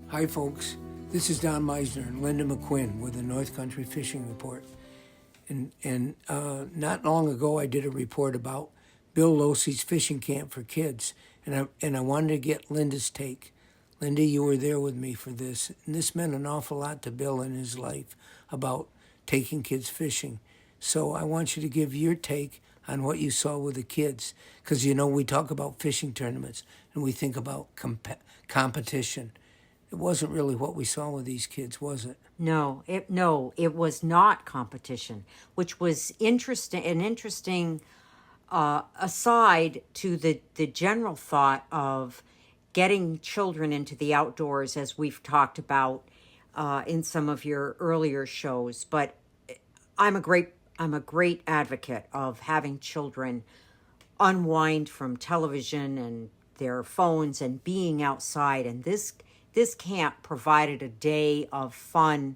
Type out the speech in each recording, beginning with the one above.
Hi, folks. This is Don Meissner and Linda McQuinn with the North Country Fishing Report. And not long ago, I did a report about Bill Losey's fishing camp for kids, and I wanted to get Linda's take. Linda, you were there with me for this, and this meant an awful lot to Bill in his life about taking kids fishing. So I want you to give your take on what you saw with the kids, because we talk about fishing tournaments and we think about competition. It wasn't really what we saw with these kids, was it? No, it was not competition, which was an interesting aside to the general thought of getting children into the outdoors, as we've talked about in some of your earlier shows. But I'm a great advocate of having children unwind from television and their phones and being outside. And this camp provided a day of fun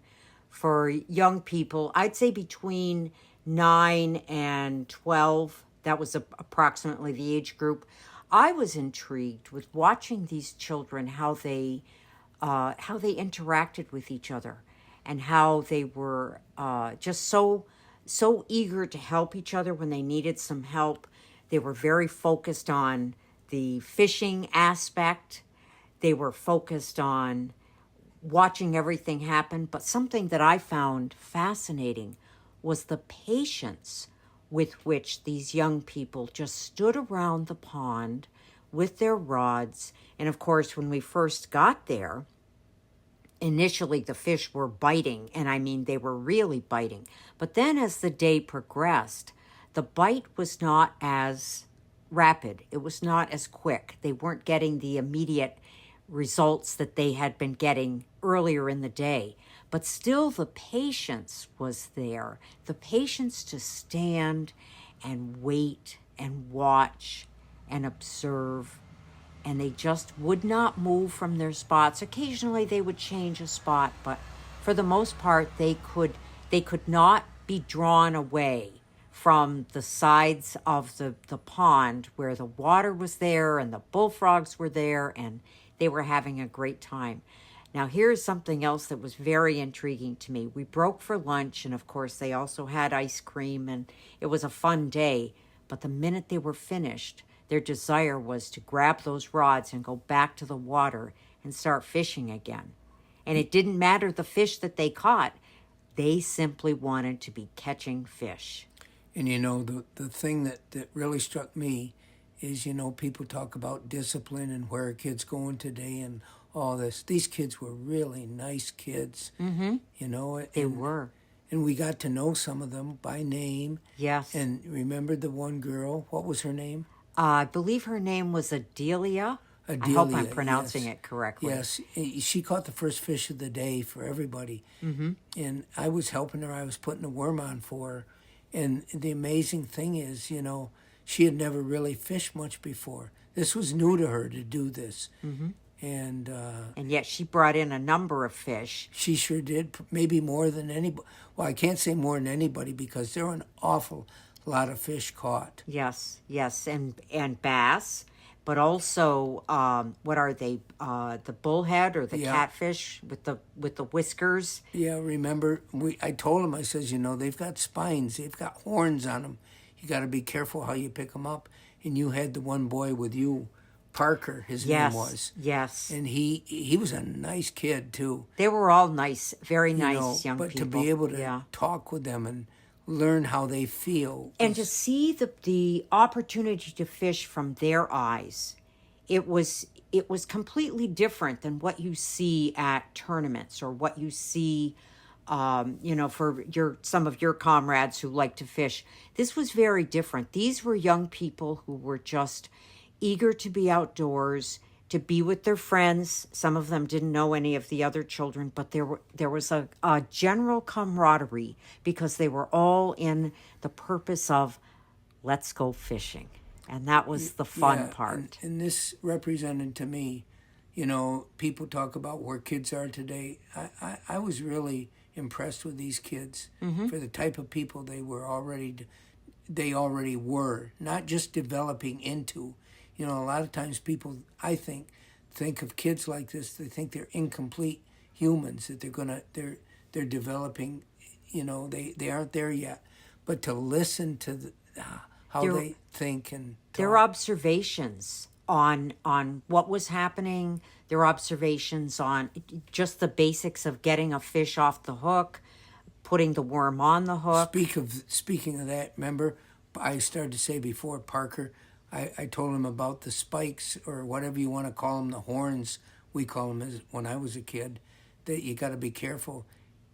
for young people. I'd say between 9 and 12. That was approximately the age group. I was intrigued with watching these children, how they interacted with each other, and how they were just so eager to help each other when they needed some help. They were very focused on the fishing aspect. They were focused on watching everything happen. But something that I found fascinating was the patience with which these young people just stood around the pond with their rods. And of course, when we first got there, initially the fish were biting, and I mean they were really biting. But then as the day progressed, the bite was not as rapid. It was not as quick. They weren't getting the immediate results that they had been getting earlier in the day. But still the patience was there. The patience to stand and wait and watch and observe. And they just would not move from their spots. Occasionally they would change a spot, but for the most part they could not be drawn away from the sides of the pond where the water was there and the bullfrogs were there, and they were having a great time. Now, here's something else that was very intriguing to me. We broke for lunch, and of course, they also had ice cream, and it was a fun day. But the minute they were finished, their desire was to grab those rods and go back to the water and start fishing again. And it didn't matter the fish that they caught. They simply wanted to be catching fish. And the thing that really struck me is, people talk about discipline and where are kids going today and all this. These kids were really nice kids. Mm-hmm. They And, were. and we got to know some of them by name. Yes. And remember the one girl? What was her name? I believe her name was Adelia. I hope I'm pronouncing it correctly. Yes, she caught the first fish of the day for everybody. Mm-hmm. And I was helping her. I was putting a worm on for her. And the amazing thing is, she had never really fished much before. This was new to her to do this. Mm-hmm. And yet she brought in a number of fish. she sure did, maybe more than anybody. Well, I can't say more than anybody because there were an awful lot of fish caught. Yes, and bass, but also what are they? The bullhead or the catfish with the whiskers. Yeah, remember I told him, I says, they've got spines, they've got horns on them. You got to be careful how you pick them up. And you had the one boy with you, Parker, his name was. Yes. And he was a nice kid too. They were all nice, very nice young but people. But to be able to talk with them and learn how they feel. And to see the opportunity to fish from their eyes, it was completely different than what you see at tournaments or what you see for some of your comrades who like to fish. This was very different. These were young people who were just eager to be outdoors, to be with their friends. Some of them didn't know any of the other children, but there was a general camaraderie because they were all in the purpose of let's go fishing. And that was the fun part. And this represented to me, people talk about where kids are today. I was really impressed with these kids for the type of people they already were, not just developing into. A lot of times people, I think, think of kids like this. They think they're incomplete humans, that they're developing. They aren't there yet. But to listen to how Their- they think and Their talk. observations on what was happening, their observations on just the basics of getting a fish off the hook, putting the worm on the hook. Speaking of that, remember I started to say before, Parker, I told him about the spikes, or whatever you want to call them, the horns we call them when I was a kid, that you got to be careful.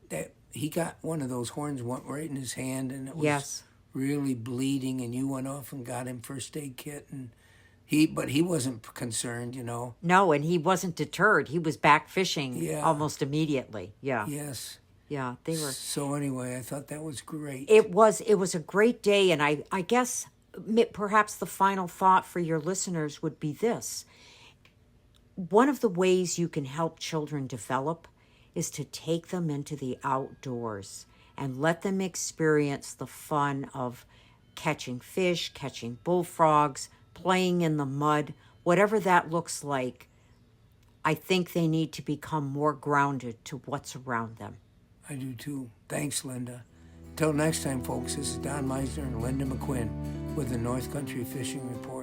That he got one of those horns, went right in his hand, and it was Yes. really bleeding, and you went off and got him first aid kit, and but he wasn't concerned. No, and he wasn't deterred. He was back fishing Yeah. almost immediately. Yeah. Yes. Yeah, they were. So anyway, I thought that was great. It was a great day, and I guess perhaps the final thought for your listeners would be this. One of the ways you can help children develop is to take them into the outdoors and let them experience the fun of catching fish, catching bullfrogs, playing in the mud, whatever that looks like. I think they need to become more grounded to what's around them. I do too. Thanks, Linda. Till next time, folks, this is Don Meissner and Linda McQuinn with the North Country Fishing Report.